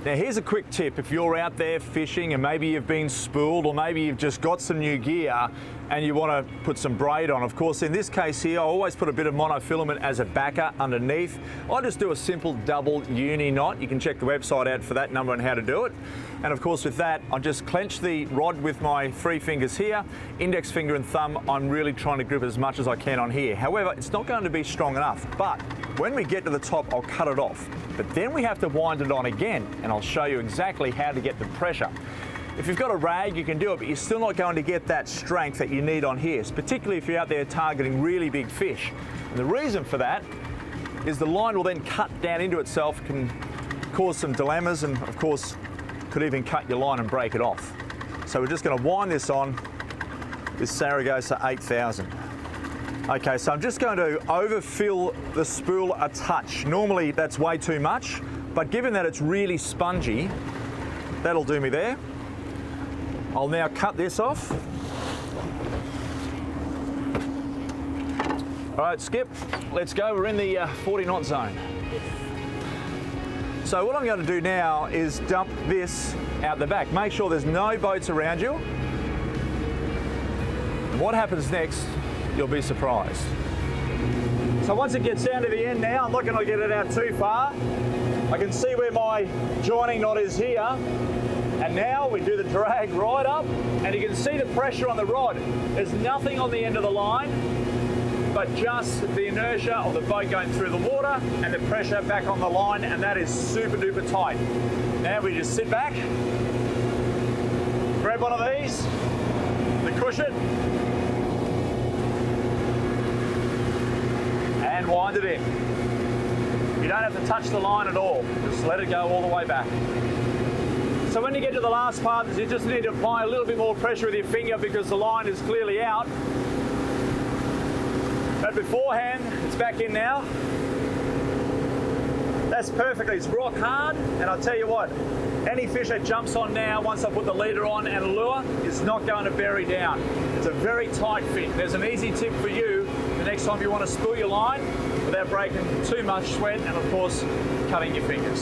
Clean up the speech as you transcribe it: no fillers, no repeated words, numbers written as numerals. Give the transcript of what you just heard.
Now here's a quick tip if you're out there fishing and maybe you've been spooled or maybe you've just got some new gear and you want to put some braid on. Of course, in this case here, I always put a bit of monofilament as a backer underneath. I just do a simple double uni knot. You can check the website out for that number and how to do it. And of course with that, I just clench the rod with my 3 fingers here, index finger and thumb. I'm really trying to grip as much as I can on here. However, it's not going to be strong enough, but when we get to the top, I'll cut it off. But then we have to wind it on again, and I'll show you exactly how to get the pressure. If you've got a rag, you can do it, but you're still not going to get that strength that you need on here, particularly if you're out there targeting really big fish. And the reason for that is the line will then cut down into itself, can cause some dilemmas, and of course, could even cut your line and break it off. So we're just going to wind this on with Saragossa 8000. Okay, so I'm just going to overfill the spool a touch. Normally that's way too much, but given that it's really spongy, that'll do me there. I'll now cut this off. All right, Skip, let's go. We're in the 40 knot zone. So what I'm going to do now is dump this out the back. Make sure there's no boats around you. And what happens next, you'll be surprised. So once it gets down to the end now, I'm not going to get it out too far. I can see where my joining knot is here. And now we do the drag right up, and you can see the pressure on the rod. There's nothing on the end of the line, but just the inertia of the boat going through the water and the pressure back on the line, and that is super duper tight. Now we just sit back, grab one of these, the cushion, and wind it in. You don't have to touch the line at all, just let it go all the way back. So when you get to the last part, you just need to apply a little bit more pressure with your finger because the line is clearly out. But beforehand, it's back in now. That's perfectly, it's rock hard, and I'll tell you what, any fish that jumps on now, once I put the leader on and a lure, is not going to bury down. It's a very tight fit. There's an easy tip for you the next time you want to spool your line without breaking too much sweat and of course, cutting your fingers.